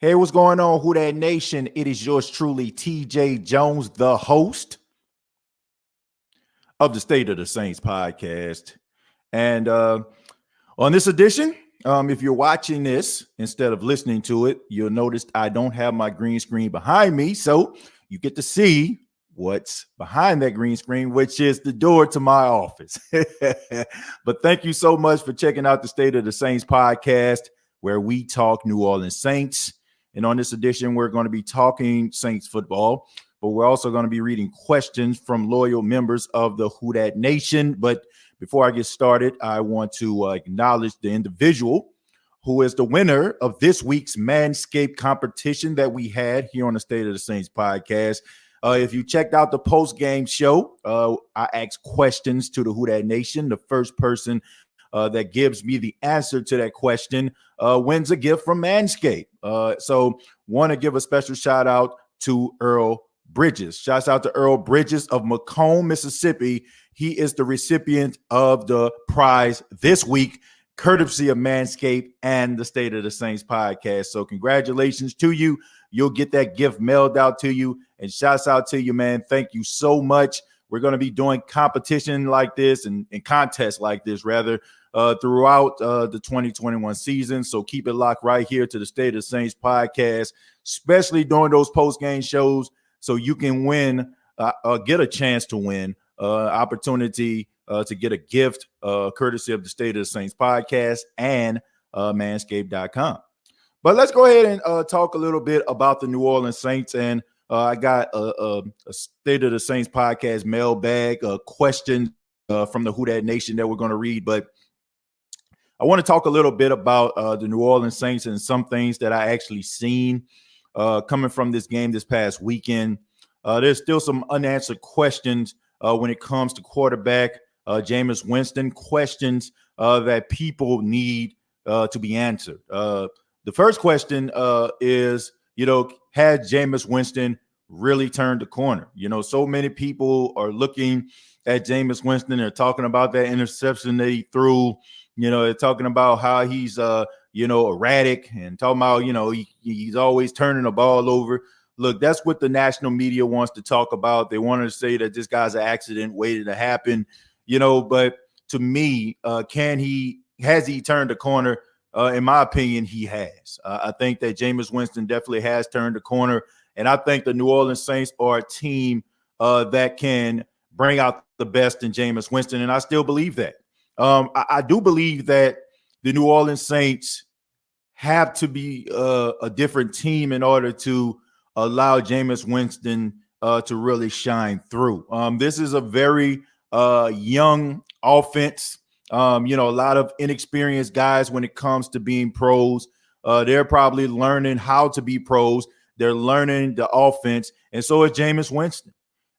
Hey, what's going on, Who That Nation? It is yours truly, TJ Jones, the host of the State of the Saints podcast. And on this edition, if you're watching this instead of listening to it, you'll notice I don't have my green screen behind me. So you get to see what's behind that green screen, which is the door to my office. But thank you so much for checking out the State of the Saints podcast, where we talk New Orleans Saints. And on this edition, we're going to be talking Saints football, but we're also going to be reading questions from loyal members of the Who Dat Nation. But before I get started, I want to acknowledge the individual who is the winner of this week's Manscaped competition that we had here on the State of the Saints podcast. If you checked out the post-game show, I asked questions to the Who Dat Nation. The first person that gives me the answer to that question wins a gift from Manscaped. So want to give a special shout out to Earl Bridges. Shouts out to Earl Bridges of Macomb, Mississippi. He is the recipient of the prize this week, courtesy of Manscaped and the State of the Saints podcast. So congratulations to you. You'll get that gift mailed out to you. And shouts out to you, man. Thank you so much. We're going to be doing competition like this and contests like this, rather, throughout the 2021 season. So keep it locked right here to the State of the Saints podcast, especially during those post-game shows, so you can win, get a chance to win, opportunity to get a gift courtesy of the State of the Saints podcast and manscaped.com. But let's go ahead and talk a little bit about the New Orleans Saints. And I got a State of the Saints podcast mailbag question from the Who Dat Nation that we're going to read. But I want to talk a little bit about the New Orleans Saints and some things that I actually seen coming from this game this past weekend. There's still some unanswered questions when it comes to quarterback Jameis Winston, questions that people need to be answered. The first question is, had Jameis Winston really turned the corner? So many people are looking at Jameis Winston. They're talking about that interception that he threw. They're talking about how he's, erratic, and talking about, he's always turning the ball over. Look, that's what the national media wants to talk about. They want to say that this guy's an accident waiting to happen, but to me, has he turned the corner? In my opinion, he has. I think that Jameis Winston definitely has turned the corner. And I think the New Orleans Saints are a team that can bring out the best in Jameis Winston. And I still believe that. I do believe that the New Orleans Saints have to be a different team in order to allow Jameis Winston to really shine through. This is a very young offense. A lot of inexperienced guys when it comes to being pros. They're probably learning how to be pros. They're learning the offense, and so is Jameis Winston.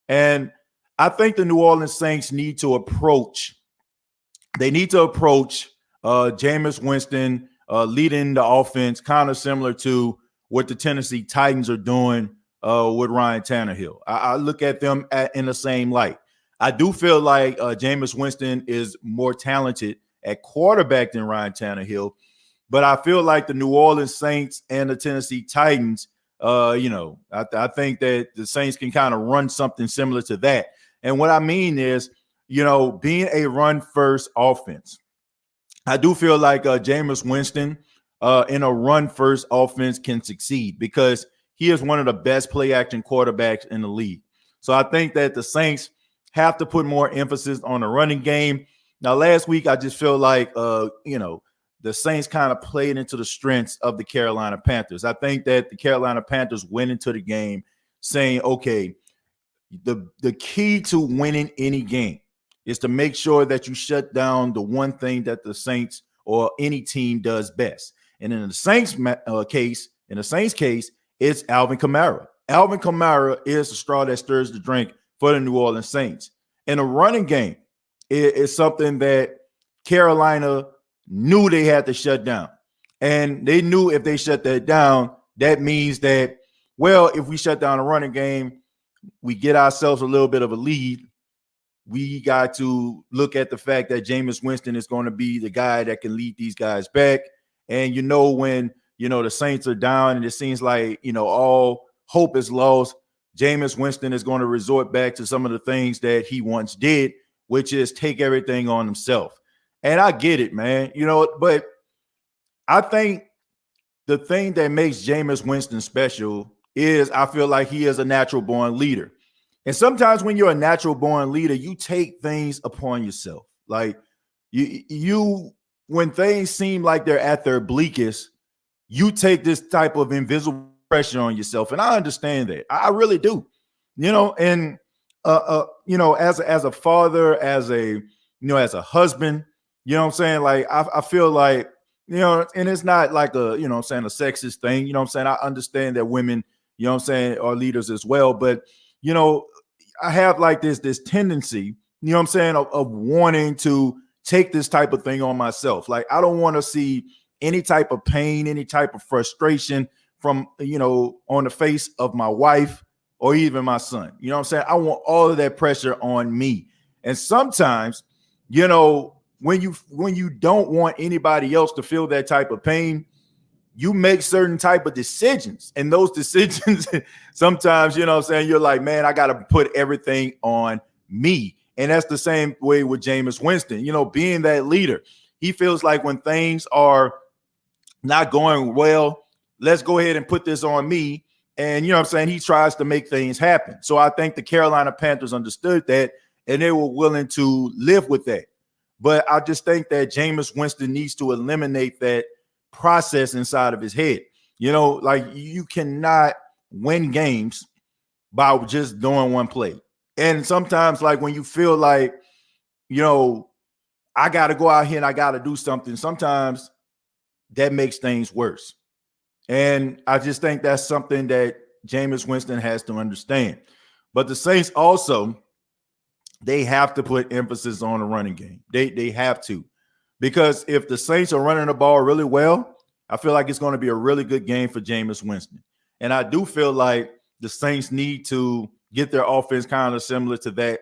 And I think the New Orleans Saints need to approach Jameis Winston leading the offense kind of similar to what the Tennessee Titans are doing with Ryan Tannehill. I look at them in the same light. I do feel like Jameis Winston is more talented at quarterback than Ryan Tannehill, but I feel like the New Orleans Saints and the Tennessee Titans, I think that the Saints can kind of run something similar to that. And what I mean is, being a run-first offense, I do feel like Jameis Winston in a run-first offense can succeed because he is one of the best play-action quarterbacks in the league. So I think that the Saints have to put more emphasis on the running game. Now, last week, I just feel like, the Saints kind of played into the strengths of the Carolina Panthers. I think that the Carolina Panthers went into the game saying, okay, the key to winning any game is to make sure that you shut down the one thing that the Saints or any team does best. And in the Saints case, it's Alvin Kamara. Alvin Kamara is the straw that stirs the drink for the New Orleans Saints. And the running game is something that Carolina knew they had to shut down. And they knew if they shut that down, that means that, well, if we shut down the running game, we get ourselves a little bit of a lead. We got to look at the fact that Jameis Winston is going to be the guy that can lead these guys back. And when the Saints are down and it seems like, all hope is lost, Jameis Winston is going to resort back to some of the things that he once did, which is take everything on himself. And I get it, man, but I think the thing that makes Jameis Winston special is I feel like he is a natural born leader. And sometimes when you're a natural born leader, you take things upon yourself. Like you when things seem like they're at their bleakest, you take this type of invisible pressure on yourself. And I understand that. I really do. And as a father, as a husband, what I'm saying? Like I feel like, and it's not like a, a sexist thing, I understand that women, are leaders as well. But, I have like this tendency, of wanting to take this type of thing on myself. Like, I don't want to see any type of pain, any type of frustration from, on the face of my wife or even my son. I want all of that pressure on me. And sometimes, when you don't want anybody else to feel that type of pain, you make certain type of decisions. And those decisions, sometimes, you're like, man, I got to put everything on me. And that's the same way with Jameis Winston, being that leader. He feels like when things are not going well, let's go ahead and put this on me. And, he tries to make things happen. So I think the Carolina Panthers understood that and they were willing to live with that. But I just think that Jameis Winston needs to eliminate that process inside of his head. Like you cannot win games by just doing one play. And sometimes, like when you feel like, I got to go out here and I got to do something, sometimes that makes things worse. And I just think that's something that Jameis Winston has to understand. But the Saints also, they have to put emphasis on the running game. They have to. Because if the Saints are running the ball really well, I feel like it's going to be a really good game for Jameis Winston. And I do feel like the Saints need to get their offense kind of similar to that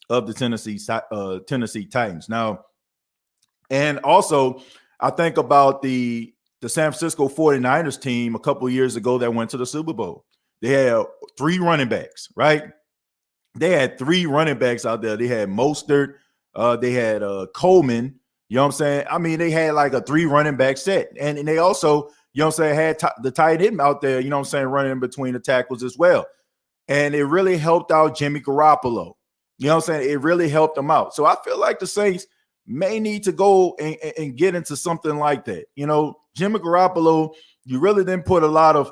of the Tennessee Titans. Now, and also, I think about the San Francisco 49ers team a couple of years ago that went to the Super Bowl. They had 3 running backs, right? They had 3 running backs out there. They had Mostert, they had Coleman. You know what I'm saying? I mean, they had like a 3 running back set. And they also, had the tight end out there, running in between the tackles as well. And it really helped out Jimmy Garoppolo. It really helped them out. So I feel like the Saints may need to go and get into something like that. Jimmy Garoppolo, you really didn't put a lot of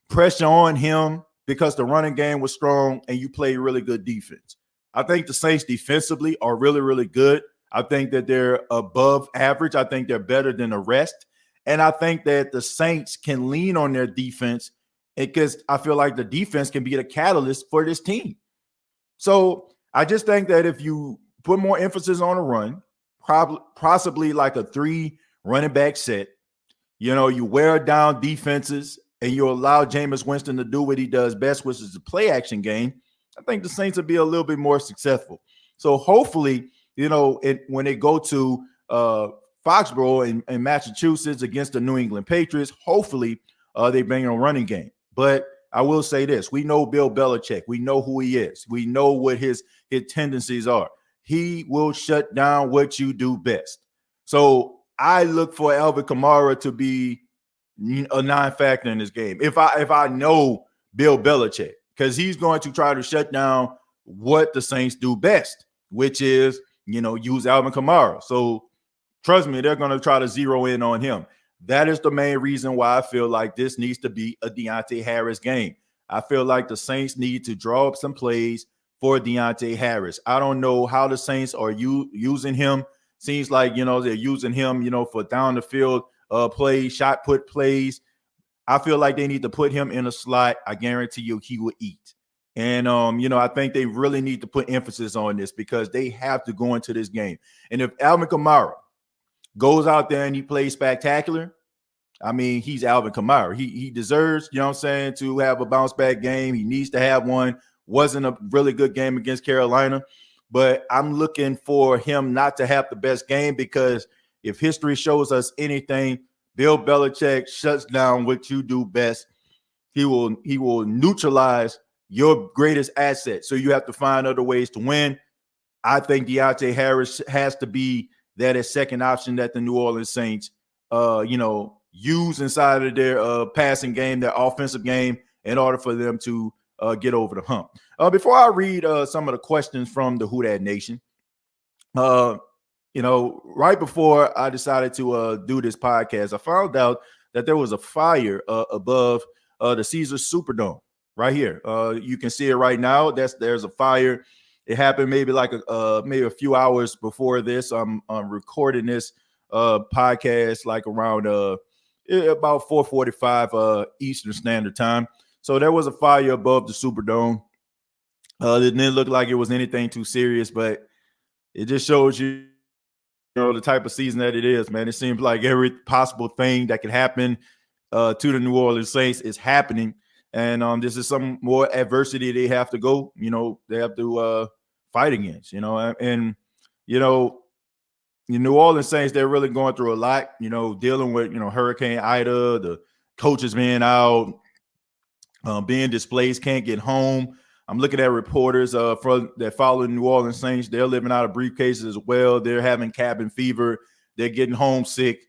pressure on him because the running game was strong and you play really good defense. I think the Saints defensively are really, really good. I think that they're above average. I think they're better than the rest. And I think that the Saints can lean on their defense because I feel like the defense can be the catalyst for this team. So I just think that if you put more emphasis on a run, possibly like a 3 running back set, you wear down defenses and you allow Jameis Winston to do what he does best, which is the play action game, I think the Saints will be a little bit more successful. So hopefully, when they go to Foxborough in Massachusetts against the New England Patriots, hopefully they bring a running game. But I will say this. We know Bill Belichick. We know who he is. We know what his tendencies are. He will shut down what you do best. So I look for Alvin Kamara to be a non-factor in this game. If I know Bill Belichick, because he's going to try to shut down what the Saints do best, which is, use Alvin Kamara. So trust me, they're going to try to zero in on him. That is the main reason why I feel like this needs to be a Deontay Harris game. I feel like the Saints need to draw up some plays for Deontay Harris. I don't know how the Saints are using him. Seems like, they're using him, for down the field plays, shot put plays. I feel like they need to put him in a slot. I guarantee you he will eat. And, I think they really need to put emphasis on this because they have to go into this game. And if Alvin Kamara goes out there and he plays spectacular, I mean, he's Alvin Kamara. He deserves, to have a bounce back game. He needs to have one. Wasn't a really good game against Carolina, but I'm looking for him not to have the best game because if history shows us anything, Bill Belichick shuts down what you do best. He will neutralize your greatest asset. So you have to find other ways to win. I think Deontay Harris has to be that as second option that the New Orleans Saints, use inside of their passing game, their offensive game, in order for them to get over the hump. Before I read some of the questions from the Who Dat Nation, right before I decided to do this podcast, I found out that there was a fire above the Caesars Superdome right here. You can see it right now. There's a fire. It happened maybe maybe a few hours before this. I'm recording this podcast like around about 4:45 Eastern Standard Time. So there was a fire above the Superdome. It didn't look like it was anything too serious, but it just shows you, the type of season that it is, man. It seems like every possible thing that could happen to the New Orleans Saints is happening. And this is some more adversity they have to go, they have to fight against, and the New Orleans Saints, they're really going through a lot, dealing with, Hurricane Ida, the coaches being out, being displaced, can't get home. I'm looking at reporters that follow the New Orleans Saints. They're living out of briefcases as well. They're having cabin fever. They're getting homesick.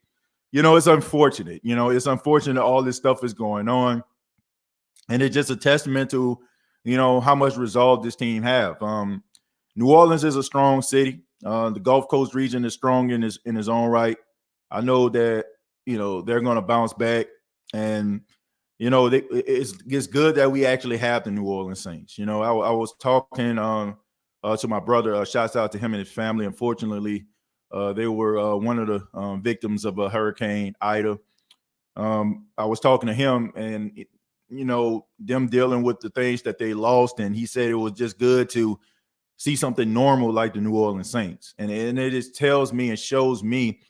It's unfortunate. It's unfortunate all this stuff is going on. And it's just a testament to, how much resolve this team have. New Orleans is a strong city. The Gulf Coast region is strong in its own right. I know that, they're going to bounce back. And, it's good that we actually have the New Orleans Saints. I was talking to my brother. Shouts out to him and his family. Unfortunately, they were one of the victims of a Hurricane Ida. I was talking to him and, them dealing with the things that they lost. And he said it was just good to see something normal like the New Orleans Saints. And it just tells me and shows me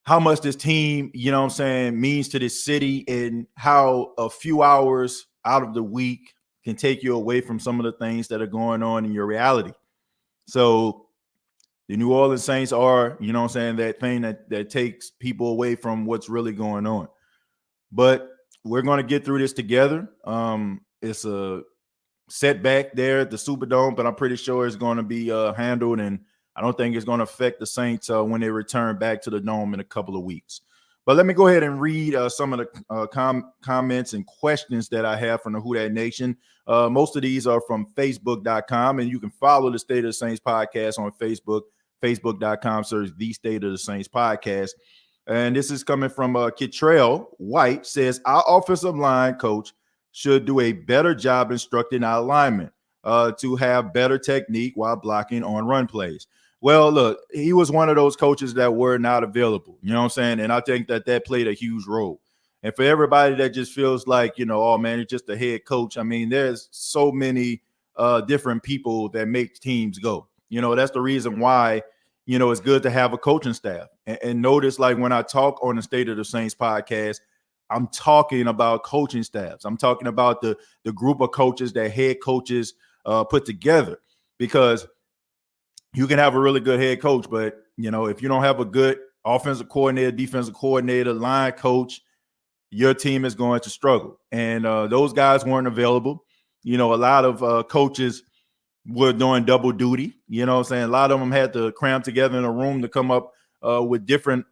how much this team, means to this city, and how a few hours out of the week can take you away from some of the things that are going on in your reality. So the New Orleans Saints are, that thing that takes people away from what's really going on. But we're going to get through this together. It's a setback there at the Superdome, but I'm pretty sure it's going to be handled, and I don't think it's going to affect the Saints when they return back to the Dome in a couple of weeks. But let me go ahead and read some of the comments and questions that I have from the Who Dat Nation. Most of these are from Facebook.com, and you can follow the State of the Saints podcast on Facebook, Facebook.com, search the State of the Saints podcast. And this is coming from Kittrell White, says, our offensive line coach should do a better job instructing our linemen to have better technique while blocking on run plays. Well, look, he was one of those coaches that were not available, and I think that played a huge role. And for everybody that just feels like, oh, man, it's just a head coach. I mean, there's so many different people that make teams go. That's the reason why, it's good to have a coaching staff. And notice, like, when I talk on the State of the Saints podcast, I'm talking about coaching staffs. I'm talking about the group of coaches that head coaches put together, because you can have a really good head coach, but, if you don't have a good offensive coordinator, defensive coordinator, line coach, your team is going to struggle. And those guys weren't available. A lot of coaches were doing double duty. A lot of them had to cram together in a room to come up with different,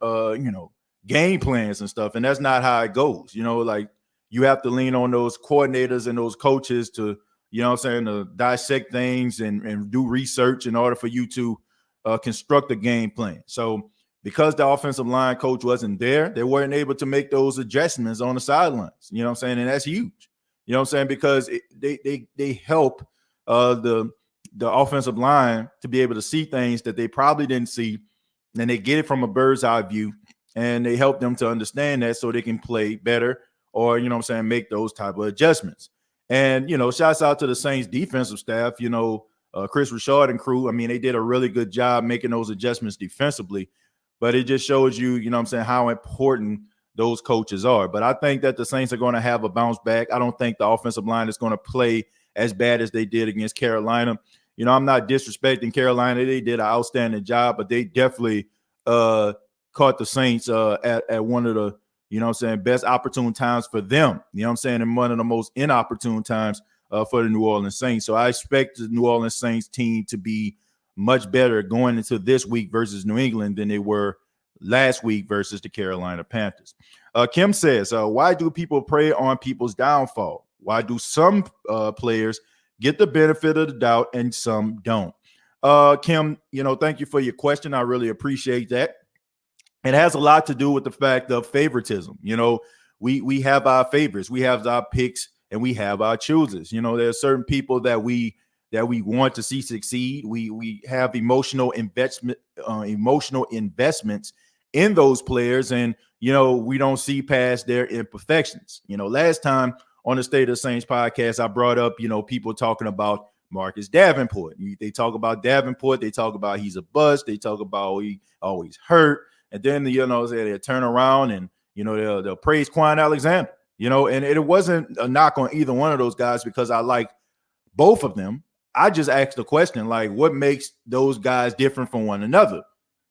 game plans and stuff. And that's not how it goes. Like, you have to lean on those coordinators and those coaches to, to dissect things and do research in order for you to construct a game plan. So because the offensive line coach wasn't there, they weren't able to make those adjustments on the sidelines. And that's huge. Because they help the offensive line to be able to see things that they probably didn't see, and they get it from a bird's eye view, and they help them to understand that so they can play better or, make those type of adjustments. And, shouts out to the Saints defensive staff, Chris Richard and crew. I mean, they did a really good job making those adjustments defensively, but it just shows you, how important those coaches are. But I think that the Saints are going to have a bounce back. I don't think the offensive line is going to play as bad as they did against Carolina. I'm not disrespecting Carolina. They did an outstanding job, but they definitely caught the Saints at one of the, best opportune times for them, and one of the most inopportune times for the New Orleans Saints. So I expect the New Orleans Saints team to be much better going into this week versus New England than they were last week versus the Carolina Panthers. Kim says, why do people prey on people's downfall? Why do some players get the benefit of the doubt and some don't? Kim, thank you for your question. I really appreciate that. It has a lot to do with the fact of favoritism. We have our favorites, we have our picks, and we have our choosers. There are certain people that we want to see succeed. We have emotional investments in those players, and we don't see past their imperfections. Last time on the State of the Saints podcast, I brought up people talking about Marcus Davenport. They talk about Davenport, they talk about he's a bust, they talk about he always hurt, and then they'll turn around and they'll praise Quan Alexander. And it wasn't a knock on either one of those guys because I like both of them. I just asked the question, like, what makes those guys different from one another?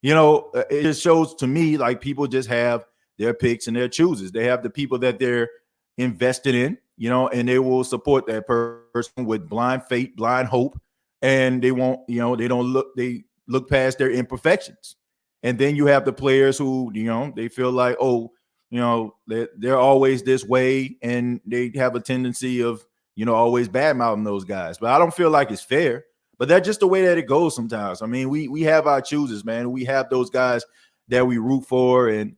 It just shows to me like people just have their picks and their chooses. They have the people that they're invested in, and they will support that person with blind faith, blind hope, and they won't, they look past their imperfections. And then you have the players who, they feel like, they're always this way, and they have a tendency of, always badmouthing those guys. But I don't feel like it's fair. But that's just the way that it goes sometimes. I mean, we have our choosers, man. We have those guys that we root for and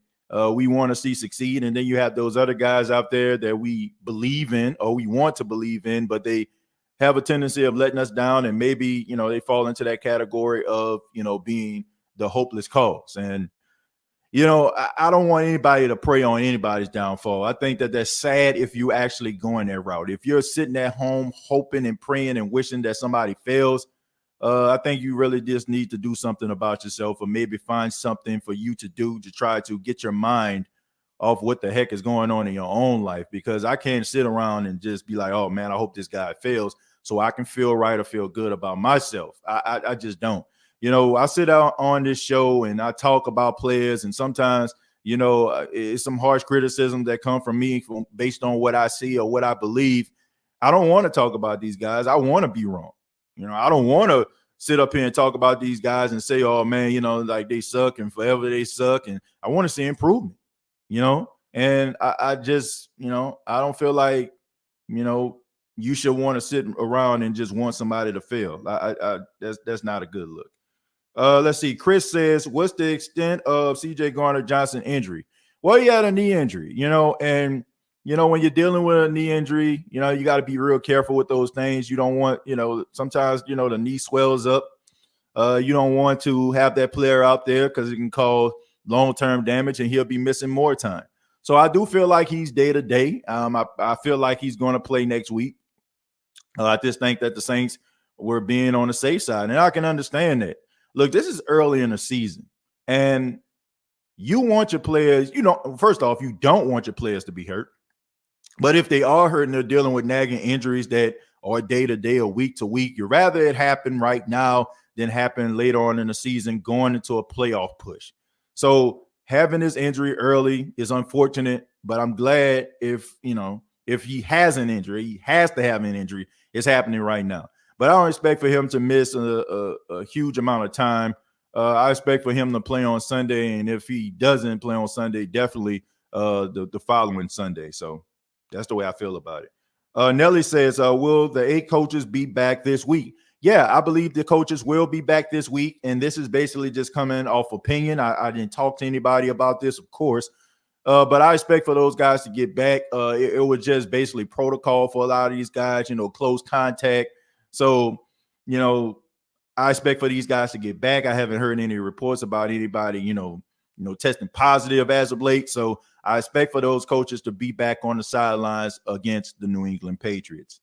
we want to see succeed. And then you have those other guys out there that we believe in or we want to believe in, but they have a tendency of letting us down. And maybe, they fall into that category of, being the hopeless cause. And, I don't want anybody to prey on anybody's downfall. I think that that's sad if you actually going that route. If you're sitting at home hoping and praying and wishing that somebody fails, I think you really just need to do something about yourself, or maybe find something for you to do to try to get your mind off what the heck is going on in your own life. Because I can't sit around and just be like, oh man, I hope this guy fails so I can feel right or feel good about myself. I just don't. I sit out on this show and I talk about players, and sometimes, it's some harsh criticism that come from me based on what I see or what I believe. I don't want to talk about these guys. I want to be wrong. I don't want to sit up here and talk about these guys and say, oh man, like they suck and forever they suck. And I want to see improvement, and I just, I don't feel like, you should want to sit around and just want somebody to fail. That's not a good look. Let's see. Chris says, what's the extent of CJ Gardner-Johnson injury? Well, he had a knee injury, and, when you're dealing with a knee injury, you got to be real careful with those things. You don't want, sometimes, the knee swells up. You don't want to have that player out there because it can cause long-term damage and he'll be missing more time. So I do feel like he's day to day. I feel like he's going to play next week. I just think that the Saints were being on the safe side, and I can understand that. Look, this is early in the season, and you want your players, first off, you don't want your players to be hurt. But if they are hurt and they're dealing with nagging injuries that are day to day or week to week, you'd rather it happen right now than happen later on in the season going into a playoff push. So having this injury early is unfortunate, but I'm glad if he has an injury, he has to have an injury, it's happening right now. But I don't expect for him to miss a huge amount of time. I expect for him to play on Sunday, and if he doesn't play on Sunday, definitely the following Sunday. So that's the way I feel about it. Nelly says, will the 8 coaches be back this week? Yeah, I believe the coaches will be back this week, and this is basically just coming off opinion. I didn't talk to anybody about this, of course, but I expect for those guys to get back. It was just basically protocol for a lot of these guys, close contact. So, I expect for these guys to get back. I haven't heard any reports about anybody, testing positive as of late. So I expect for those coaches to be back on the sidelines against the New England Patriots.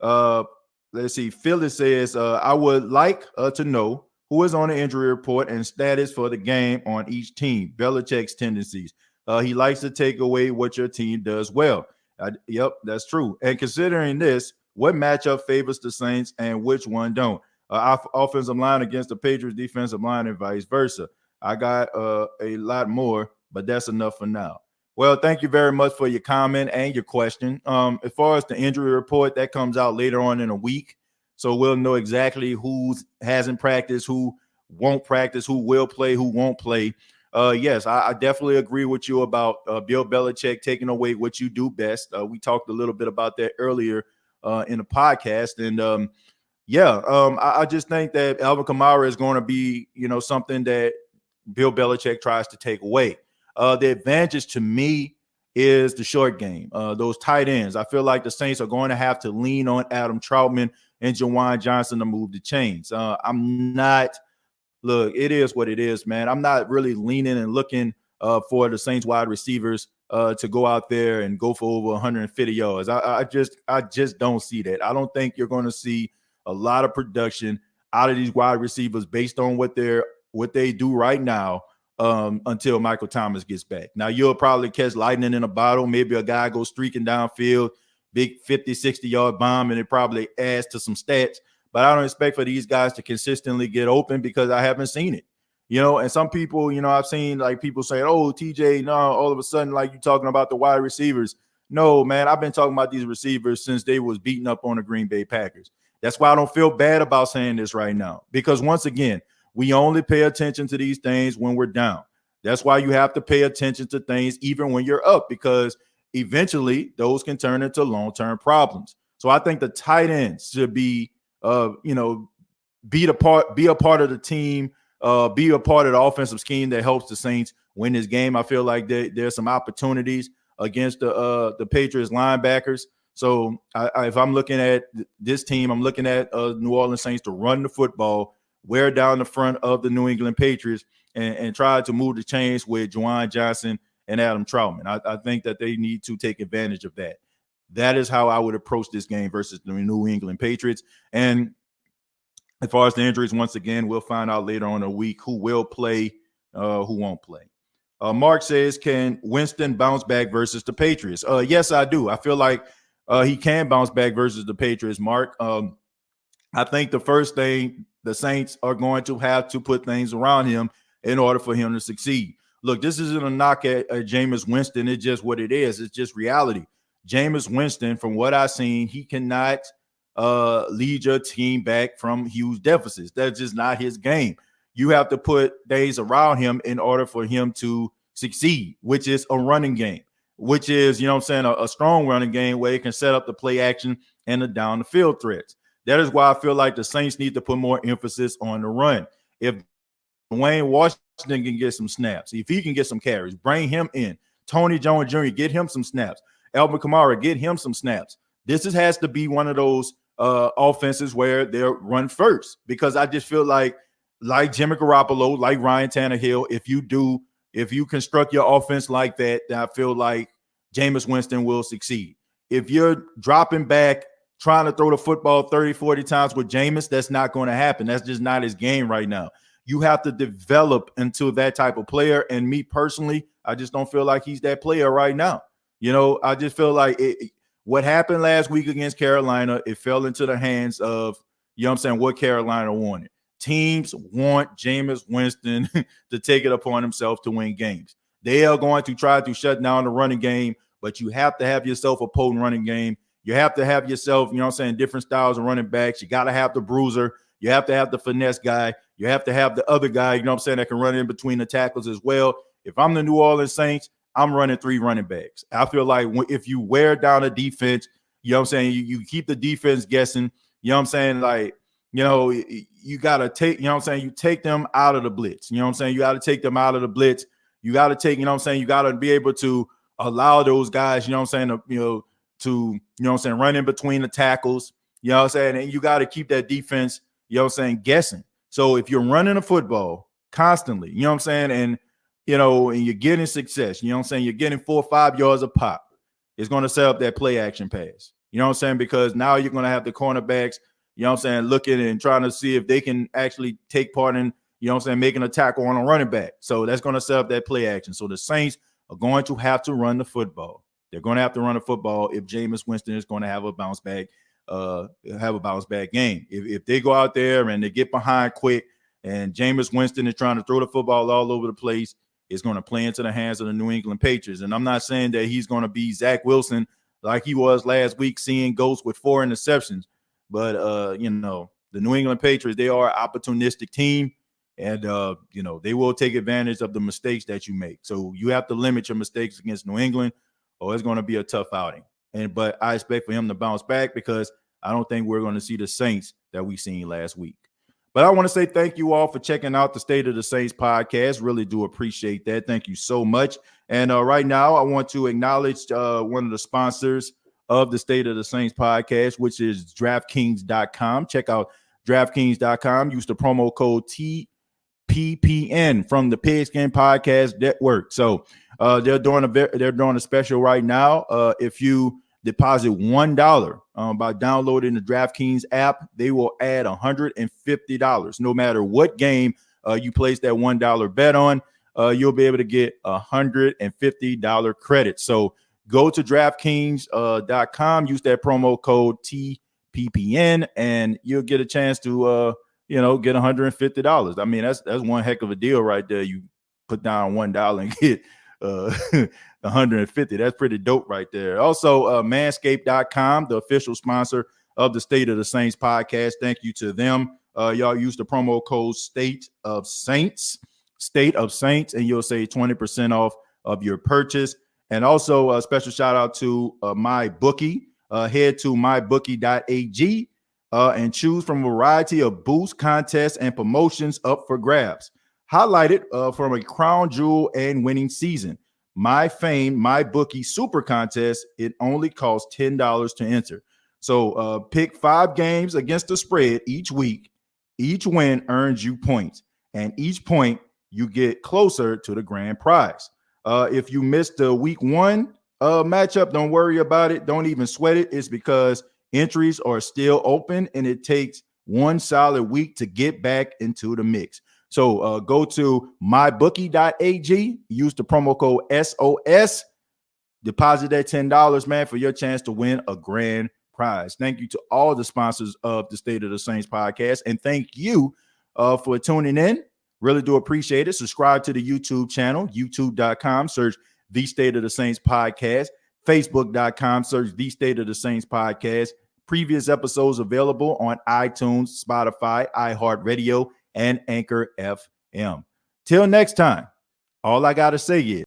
Let's see. Phyllis says, I would like to know who is on the injury report and status for the game on each team. Belichick's tendencies. He likes to take away what your team does well. Yep, that's true. And considering this, what matchup favors the Saints and which one don't? Offensive line against the Patriots defensive line and vice versa. I got a lot more, but that's enough for now. Well, thank you very much for your comment and your question. As far as the injury report, that comes out later on in a week. So we'll know exactly who hasn't practiced, who won't practice, who will play, who won't play. Yes, I definitely agree with you about Bill Belichick taking away what you do best. We talked a little bit about that earlier in the podcast. And I just think that Alvin Kamara is going to be, something that Bill Belichick tries to take away. The advantage to me is the short game, those tight ends. I feel like the Saints are going to have to lean on Adam Troutman and Jawan Johnson to move the chains. Look, it is what it is, man. I'm not really leaning and looking for the Saints wide receivers to go out there and go for over 150 yards. I just don't see that. I don't think you're going to see a lot of production out of these wide receivers based on what they do right now until Michael Thomas gets back. Now, you'll probably catch lightning in a bottle. Maybe a guy goes streaking downfield, big 50, 60-yard bomb, and it probably adds to some stats. But I don't expect for these guys to consistently get open because I haven't seen it. And some people, I've seen like people say, oh, TJ, no, all of a sudden, like you're talking about the wide receivers. No, man, I've been talking about these receivers since they was beating up on the Green Bay Packers. That's why I don't feel bad about saying this right now, because once again, we only pay attention to these things when we're down. That's why you have to pay attention to things even when you're up, because eventually those can turn into long-term problems. So I think the tight ends should be, be a part of the team, be a part of the offensive scheme that helps the Saints win this game. I feel like there's some opportunities against the Patriots linebackers. So if I'm looking at this team, I'm looking at New Orleans Saints to run the football, wear down the front of the New England Patriots, and try to move the chains with Jawan Johnson and Adam Troutman. I think that they need to take advantage of that. That is how I would approach this game versus the New England Patriots. And as far as the injuries, once again, we'll find out later on in the week who will play, who won't play. Mark says, can Winston bounce back versus the Patriots? Yes, I do. I feel like he can bounce back versus the Patriots, Mark. I think the first thing, the Saints are going to have to put things around him in order for him to succeed. Look, this isn't a knock at Jameis Winston. It's just what it is. It's just reality. Jameis Winston, from what I've seen, he cannot lead your team back from huge deficits. That's just not his game. You have to put things around him in order for him to succeed, which is a running game, which is, a strong running game where he can set up the play action and the down the field threats. That is why I feel like the Saints need to put more emphasis on the run. If Dwayne Washington can get some snaps, if he can get some carries, bring him in. Tony Jones Jr., get him some snaps. Alvin Kamara, get him some snaps. This has to be one of those offenses where they're run first, because I just feel like Jimmy Garoppolo, like Ryan Tannehill, if you construct your offense like that, then I feel like Jameis Winston will succeed. If you're dropping back, trying to throw the football 30, 40 times with Jameis, that's not going to happen. That's just not his game right now. You have to develop into that type of player. And me personally, I just don't feel like he's that player right now. I just feel like what happened last week against Carolina, it fell into the hands of, what Carolina wanted. Teams want Jameis Winston to take it upon himself to win games. They are going to try to shut down the running game, but you have to have yourself a potent running game. You have to have yourself, different styles of running backs. You got to have the bruiser. You have to have the finesse guy. You have to have the other guy, that can run in between the tackles as well. If I'm the New Orleans Saints, I'm running 3 running backs. I feel like if you wear down a defense, you keep the defense guessing, you got to take, you take them out of the blitz. You got to take them out of the blitz. You got to take, you got to be able to allow those guys, to run in between the tackles, and you got to keep that defense, guessing. So if you're running a football constantly, and you're getting success, you're getting 4 or 5 yards a pop, it's going to set up that play action pass, because now you're going to have the cornerbacks, looking and trying to see if they can actually take part in, making a tackle on a running back. So that's going to set up that play action. So the Saints are going to have to run the football. They're going to have to run the football if Jameis Winston is going to have a bounce back game. If they go out there and they get behind quick and Jameis Winston is trying to throw the football all over the place, it's going to play into the hands of the New England Patriots. And I'm not saying that he's going to be Zach Wilson like he was last week, seeing ghosts with 4 interceptions. But, the New England Patriots, they are an opportunistic team. And, they will take advantage of the mistakes that you make. So you have to limit your mistakes against New England, or it's going to be a tough outing. But I expect for him to bounce back, because I don't think we're going to see the Saints that we seen last week. But I want to say thank you all for checking out the State of the Saints podcast. Really do appreciate that. Thank you so much. And right now, I want to acknowledge one of the sponsors of the State of the Saints podcast, which is DraftKings.com. Check out DraftKings.com. Use the promo code TPPN from the Pigskin Podcast Network. So they're doing a special right now. If you deposit $1 by downloading the DraftKings app, they will add $150. No matter what game you place that $1 bet on, you'll be able to get $150 credit. So go to DraftKings.com, use that promo code TPPN, and you'll get a chance to get $150. I mean, that's one heck of a deal right there. You put down $1 and get 150. That's pretty dope right there. Also, manscaped.com, the official sponsor of the State of the Saints podcast. Thank you to them. Y'all use the promo code State of Saints, and you'll save 20% off of your purchase. And also a special shout out to MyBookie. Head to mybookie.ag and choose from a variety of boosts, contests, and promotions up for grabs. Highlighted from a crown jewel and winning season. My MyBookie Super Contest, it only costs $10 to enter. So pick 5 games against the spread each week. Each win earns you points, and each point you get closer to the grand prize. If you missed the week 1 matchup, don't worry about it. Don't even sweat it. It's because entries are still open, and it takes 1 solid week to get back into the mix. So go to mybookie.ag, use the promo code SOS, deposit that $10, man, for your chance to win a grand prize. Thank you to all the sponsors of the State of the Saints podcast, and thank you for tuning in. Really do appreciate it. Subscribe to the YouTube channel, youtube.com, search The State of the Saints podcast, facebook.com, search The State of the Saints podcast. Previous episodes available on iTunes, Spotify, iHeartRadio, and Anchor FM. Till next time, all I got to say is,